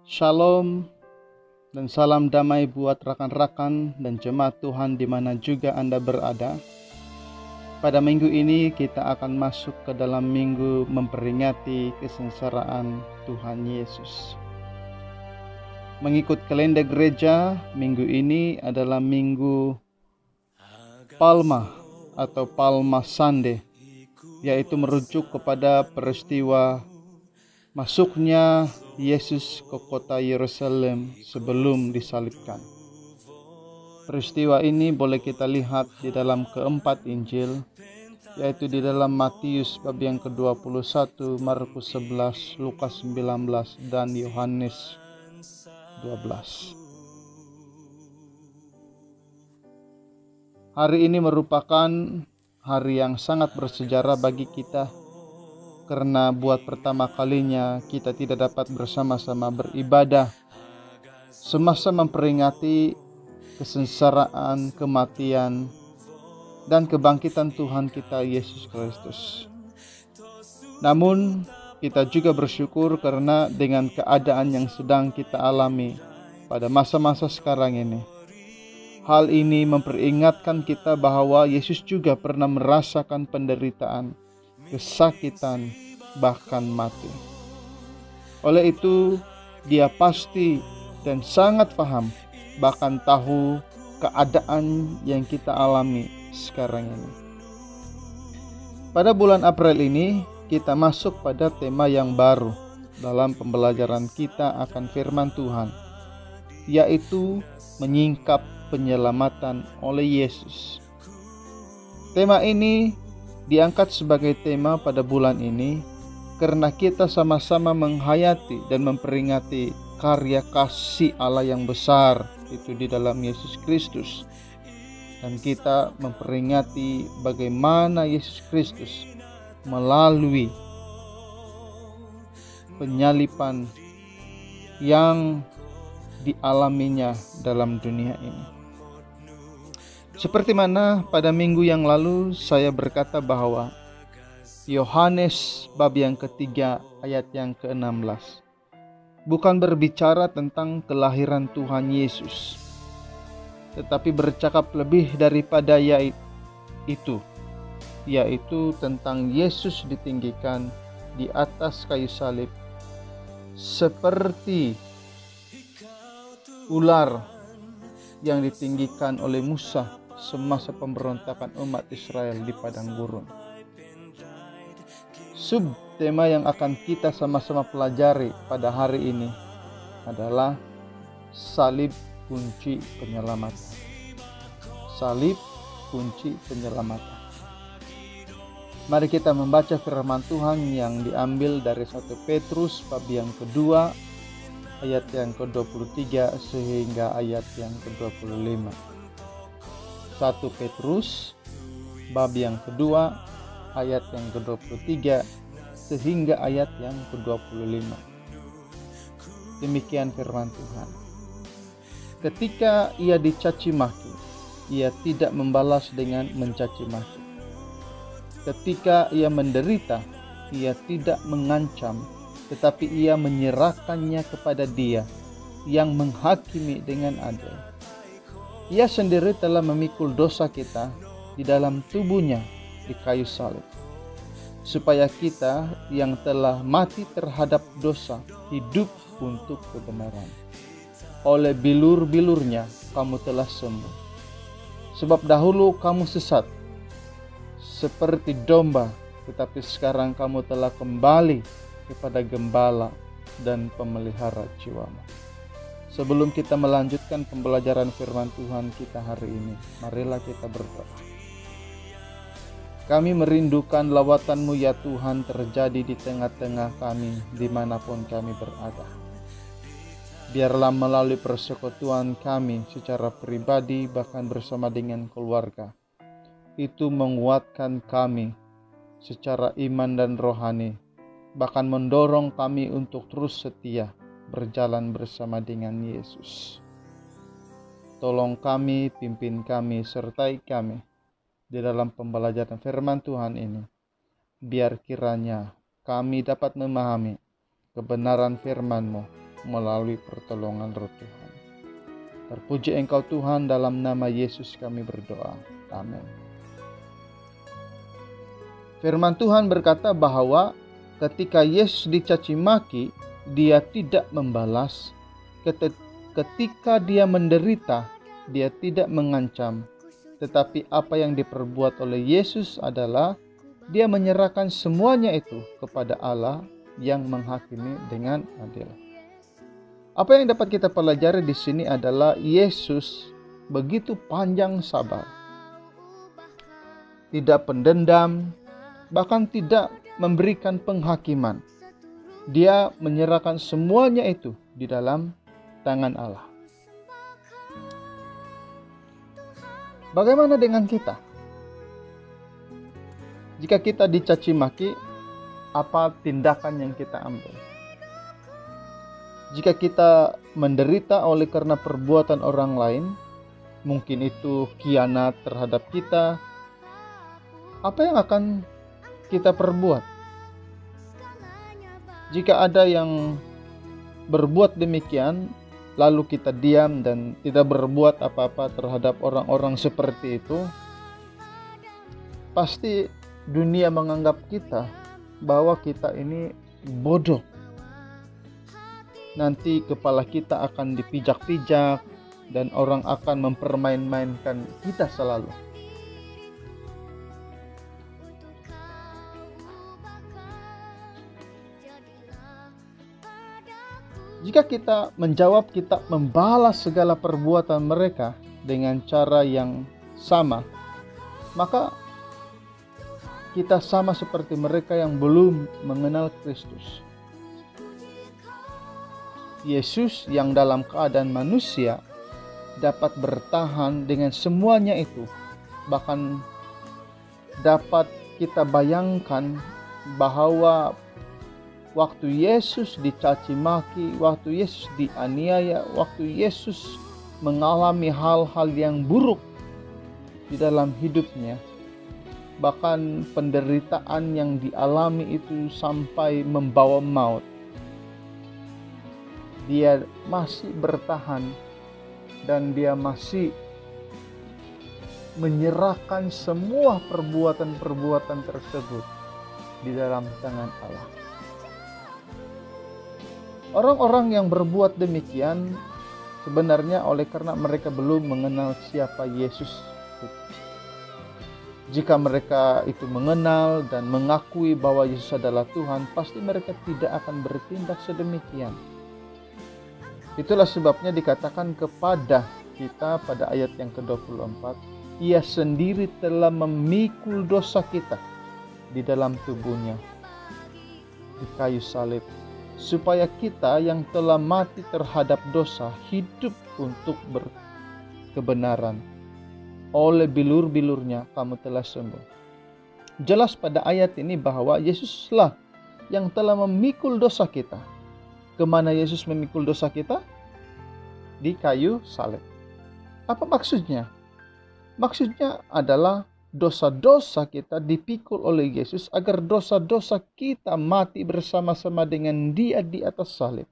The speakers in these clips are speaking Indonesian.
Shalom dan salam damai buat rekan-rekan dan jemaat Tuhan di mana juga Anda berada. Pada minggu ini kita akan masuk ke dalam minggu memperingati kesengsaraan Tuhan Yesus. Mengikut kalender gereja, minggu ini adalah minggu Palma atau Palma Sunday, yaitu merujuk kepada peristiwa masuknya Yesus ke kota Yerusalem sebelum disalibkan. Peristiwa ini boleh kita lihat di dalam keempat Injil, yaitu di dalam Matius bab yang ke-21, Markus 11, Lukas 19, dan Yohanes 12. Hari ini merupakan hari yang sangat bersejarah bagi kita, karena buat pertama kalinya kita tidak dapat bersama-sama beribadah semasa memperingati kesengsaraan, kematian, dan kebangkitan Tuhan kita Yesus Kristus. Namun kita juga bersyukur karena dengan keadaan yang sedang kita alami pada masa-masa sekarang ini, hal ini memperingatkan kita bahwa Yesus juga pernah merasakan penderitaan, kesakitan, bahkan mati. Oleh itu, dia pasti dan sangat paham, bahkan tahu keadaan yang kita alami sekarang ini. Pada bulan April ini, kita masuk pada tema yang baru dalam pembelajaran kita akan firman Tuhan, yaitu menyingkap penyelamatan oleh Yesus. Tema ini diangkat sebagai tema pada bulan ini karena kita sama-sama menghayati dan memperingati karya kasih Allah yang besar itu di dalam Yesus Kristus, dan kita memperingati bagaimana Yesus Kristus melalui penyaliban yang dialaminya dalam dunia ini. Seperti mana pada minggu yang lalu saya berkata bahwa Yohanes bab yang ketiga ayat yang ke-16 bukan berbicara tentang kelahiran Tuhan Yesus, tetapi bercakap lebih daripada itu, yaitu tentang Yesus ditinggikan di atas kayu salib seperti ular yang ditinggikan oleh Musa semasa pemberontakan umat Israel di padang gurun. Subtema yang akan kita sama-sama pelajari pada hari ini adalah salib kunci penyelamatan. Salib kunci penyelamatan. Mari kita membaca firman Tuhan yang diambil dari 1 Petrus bab yang kedua ayat yang ke-23 sehingga ayat yang ke-25. 1 Petrus bab yang kedua ayat yang ke-23 sehingga ayat yang ke-25. Demikian firman Tuhan. Ketika ia dicaci maki, ia tidak membalas dengan mencaci maki. Ketika ia menderita, ia tidak mengancam, tetapi ia menyerahkannya kepada Dia yang menghakimi dengan adil. Ia sendiri telah memikul dosa kita di dalam tubuhnya di kayu salib, supaya kita yang telah mati terhadap dosa hidup untuk kebenaran. Oleh bilur-bilurnya kamu telah sembuh. Sebab dahulu kamu sesat seperti domba, tetapi sekarang kamu telah kembali kepada gembala dan pemelihara jiwamu. Sebelum kita melanjutkan pembelajaran firman Tuhan kita hari ini, marilah kita berdoa. Kami merindukan lawatan-Mu ya Tuhan terjadi di tengah-tengah kami dimanapun kami berada. Biarlah melalui persekutuan kami secara pribadi bahkan bersama dengan keluarga, itu menguatkan kami secara iman dan rohani, bahkan mendorong kami untuk terus setia berjalan bersama dengan Yesus. Tolong kami, pimpin kami, sertai kami di dalam pembelajaran firman Tuhan ini. Biar kiranya kami dapat memahami kebenaran firman-Mu melalui pertolongan Roh Tuhan. Terpuji Engkau Tuhan, dalam nama Yesus kami berdoa. Amin. Firman Tuhan berkata bahwa ketika Yesus dicaci maki, dia tidak membalas. Ketika dia menderita, dia tidak mengancam. Tetapi apa yang diperbuat oleh Yesus adalah dia menyerahkan semuanya itu kepada Allah yang menghakimi dengan adil. Apa yang dapat kita pelajari di sini adalah Yesus begitu panjang sabar. Tidak pendendam, bahkan tidak memberikan penghakiman. Dia menyerahkan semuanya itu di dalam tangan Allah. Bagaimana dengan kita? Jika kita dicaci maki, apa tindakan yang kita ambil? Jika kita menderita oleh karena perbuatan orang lain, mungkin itu khianat terhadap kita, apa yang akan kita perbuat? Jika ada yang berbuat demikian, lalu kita diam dan tidak berbuat apa-apa terhadap orang-orang seperti itu, pasti dunia menganggap kita bahwa kita ini bodoh. Nanti kepala kita akan dipijak-pijak dan orang akan mempermain-mainkan kita selalu. Jika kita menjawab, kita membalas segala perbuatan mereka dengan cara yang sama, maka kita sama seperti mereka yang belum mengenal Kristus. Yesus yang dalam keadaan manusia dapat bertahan dengan semuanya itu. Bahkan dapat kita bayangkan bahwa waktu Yesus dicaci maki, waktu Yesus dianiaya, waktu Yesus mengalami hal-hal yang buruk di dalam hidupnya, bahkan penderitaan yang dialami itu sampai membawa maut, dia masih bertahan dan dia masih menyerahkan semua perbuatan-perbuatan tersebut di dalam tangan Allah. Orang-orang yang berbuat demikian sebenarnya oleh karena mereka belum mengenal siapa Yesus. Jika mereka itu mengenal dan mengakui bahwa Yesus adalah Tuhan, pasti mereka tidak akan bertindak sedemikian. Itulah sebabnya dikatakan kepada kita pada ayat yang ke-24, Ia sendiri telah memikul dosa kita di dalam tubuhnya di kayu salib, supaya kita yang telah mati terhadap dosa hidup untuk berkebenaran. Oleh bilur-bilurnya kamu telah sembuh. Jelas pada ayat ini bahwa Yesuslah yang telah memikul dosa kita. Kemana Yesus memikul dosa kita? Di kayu salib. Apa maksudnya? Maksudnya adalah dosa-dosa kita dipikul oleh Yesus agar dosa-dosa kita mati bersama-sama dengan Dia di atas salib.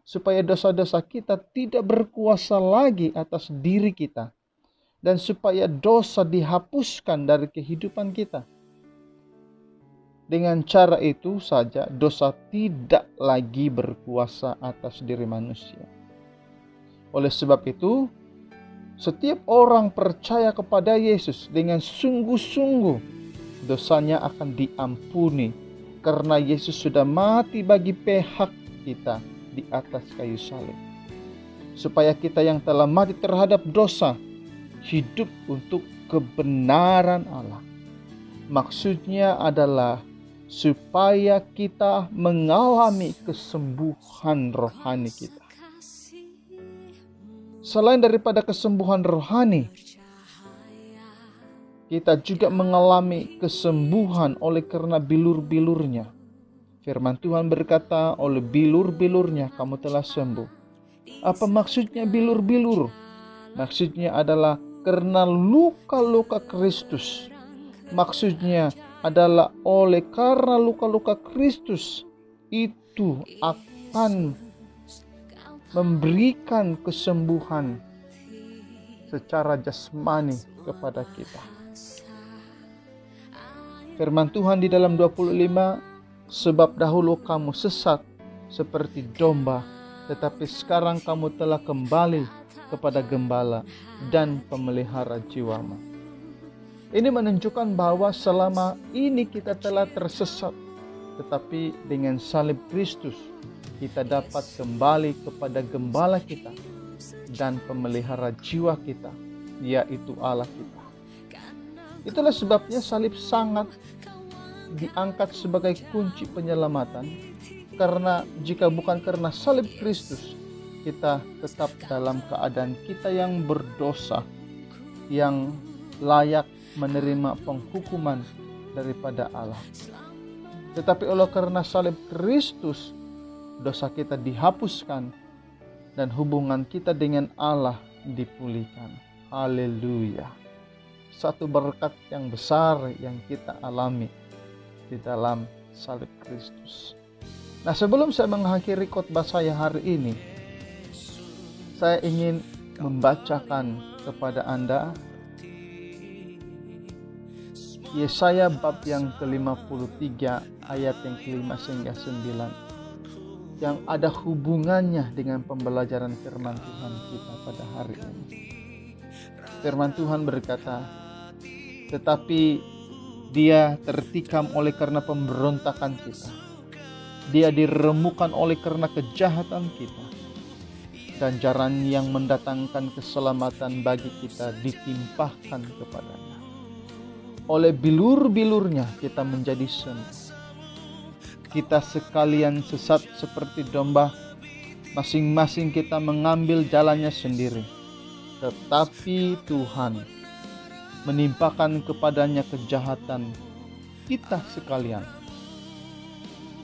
Supaya dosa-dosa kita tidak berkuasa lagi atas diri kita. Dan supaya dosa dihapuskan dari kehidupan kita. Dengan cara itu saja dosa tidak lagi berkuasa atas diri manusia. Oleh sebab itu, setiap orang percaya kepada Yesus dengan sungguh-sungguh, dosanya akan diampuni karena Yesus sudah mati bagi pihak kita di atas kayu salib. Supaya kita yang telah mati terhadap dosa hidup untuk kebenaran Allah. Maksudnya adalah supaya kita mengalami kesembuhan rohani kita. Selain daripada kesembuhan rohani, kita juga mengalami kesembuhan oleh karena bilur-bilurnya. Firman Tuhan berkata, oleh bilur-bilurnya kamu telah sembuh. Apa maksudnya bilur-bilur? Maksudnya adalah karena luka-luka Kristus. Maksudnya adalah oleh karena luka-luka Kristus itu akan memberikan kesembuhan secara jasmani kepada kita. Firman Tuhan di dalam 25, sebab dahulu kamu sesat seperti domba, tetapi sekarang kamu telah kembali kepada gembala dan pemelihara jiwamu. Ini menunjukkan bahwa selama ini kita telah tersesat, tetapi dengan salib Kristus kita dapat kembali kepada gembala kita dan pemelihara jiwa kita, yaitu Allah kita. Itulah sebabnya salib sangat diangkat sebagai kunci penyelamatan, karena jika bukan karena salib Kristus, kita tetap dalam keadaan kita yang berdosa, yang layak menerima penghukuman daripada Allah. Tetapi oleh karena salib Kristus, dosa kita dihapuskan dan hubungan kita dengan Allah dipulihkan. Haleluya. Satu berkat yang besar yang kita alami di dalam salib Kristus. Nah, sebelum saya mengakhiri khotbah saya hari ini, saya ingin membacakan kepada Anda Yesaya bab yang ke-53 ayat yang ke-5 hingga 9, yang ada hubungannya dengan pembelajaran firman Tuhan kita pada hari ini. Firman Tuhan berkata, tetapi dia tertikam oleh karena pemberontakan kita, dia diremukkan oleh karena kejahatan kita, dan jaran yang mendatangkan keselamatan bagi kita ditimpahkan kepadanya. Oleh bilur-bilurnya kita menjadi sembuh. Kita sekalian sesat seperti domba, masing-masing kita mengambil jalannya sendiri. Tetapi Tuhan menimpakan kepadanya kejahatan kita sekalian.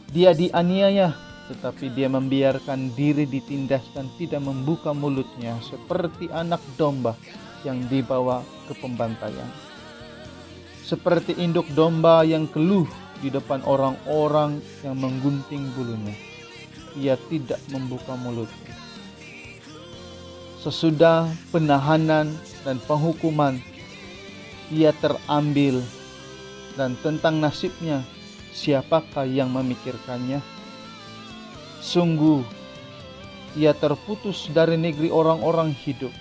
Dia dianiaya, tetapi dia membiarkan diri ditindas dan tidak membuka mulutnya, seperti anak domba yang dibawa ke pembantaian. Seperti induk domba yang keluh di depan orang-orang yang menggunting bulunya, ia tidak membuka mulutnya. Sesudah penahanan dan penghukuman, ia terambil, dan tentang nasibnya siapakah yang memikirkannya? Sungguh, ia terputus dari negeri orang-orang hidup,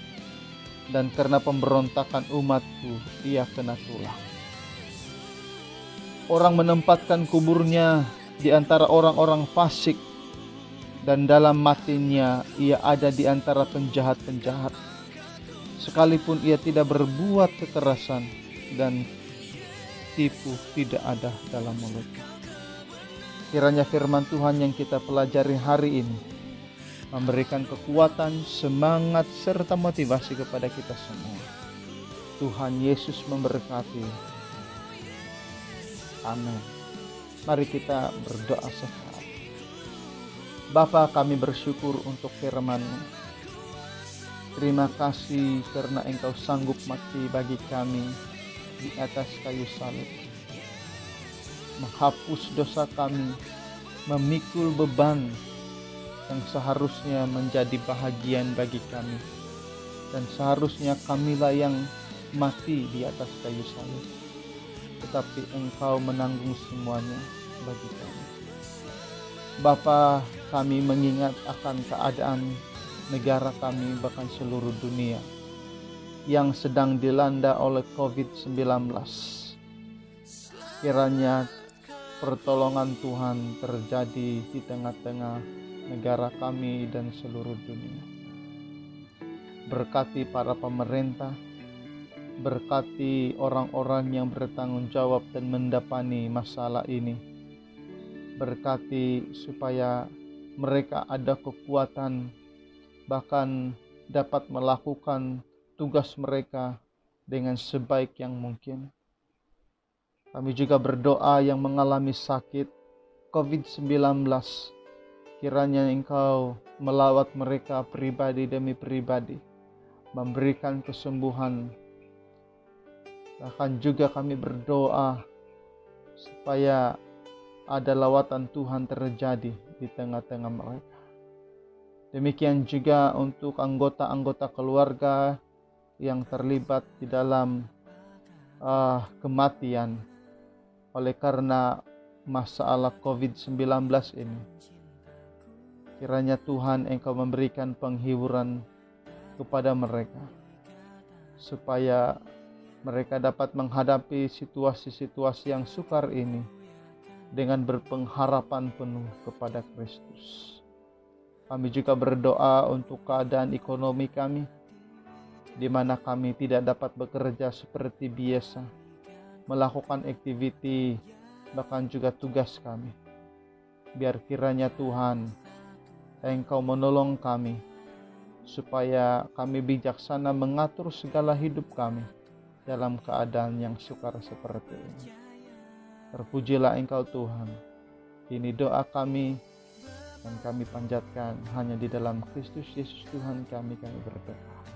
dan karena pemberontakan umatku, ia kena tulah. Orang menempatkan kuburnya di antara orang-orang fasik, dan dalam matinya ia ada di antara penjahat-penjahat. Sekalipun ia tidak berbuat kekerasan, dan tipu tidak ada dalam mulutnya. Kiranya firman Tuhan yang kita pelajari hari ini memberikan kekuatan, semangat, serta motivasi kepada kita semua. Tuhan Yesus memberkati. Amin. Mari kita berdoa sesaat. Bapa, kami bersyukur untuk firman-Mu. Terima kasih karena Engkau sanggup mati bagi kami di atas kayu salib, menghapus dosa kami, memikul beban yang seharusnya menjadi bahagian bagi kami, dan seharusnya kamilah yang mati di atas kayu salib, tetapi Engkau menanggung semuanya bagi kami. Bapa, kami mengingat akan keadaan negara kami, bahkan seluruh dunia yang sedang dilanda oleh COVID-19. Kiranya pertolongan Tuhan terjadi di tengah-tengah negara kami dan seluruh dunia. Berkati para pemerintah, berkati orang-orang yang bertanggung jawab dan mendapani masalah ini. Berkati supaya mereka ada kekuatan, bahkan dapat melakukan tugas mereka dengan sebaik yang mungkin. Kami juga berdoa yang mengalami sakit COVID-19. Kiranya Engkau melawat mereka pribadi demi pribadi, memberikan kesembuhan. Bahkan juga kami berdoa supaya ada lawatan Tuhan terjadi di tengah-tengah mereka. Demikian juga untuk anggota-anggota keluarga yang terlibat di dalam kematian oleh karena masalah COVID-19 ini. Kiranya Tuhan Engkau memberikan penghiburan kepada mereka, supaya mereka dapat menghadapi situasi-situasi yang sukar ini dengan berpengharapan penuh kepada Kristus. Kami juga berdoa untuk keadaan ekonomi kami, di mana kami tidak dapat bekerja seperti biasa, melakukan aktiviti, bahkan juga tugas kami. Biar kiranya Tuhan, Engkau menolong kami, supaya kami bijaksana mengatur segala hidup kami dalam keadaan yang sukar seperti ini. Terpujilah Engkau Tuhan. Ini doa kami, dan kami panjatkan hanya di dalam Kristus Yesus Tuhan kami berdoa.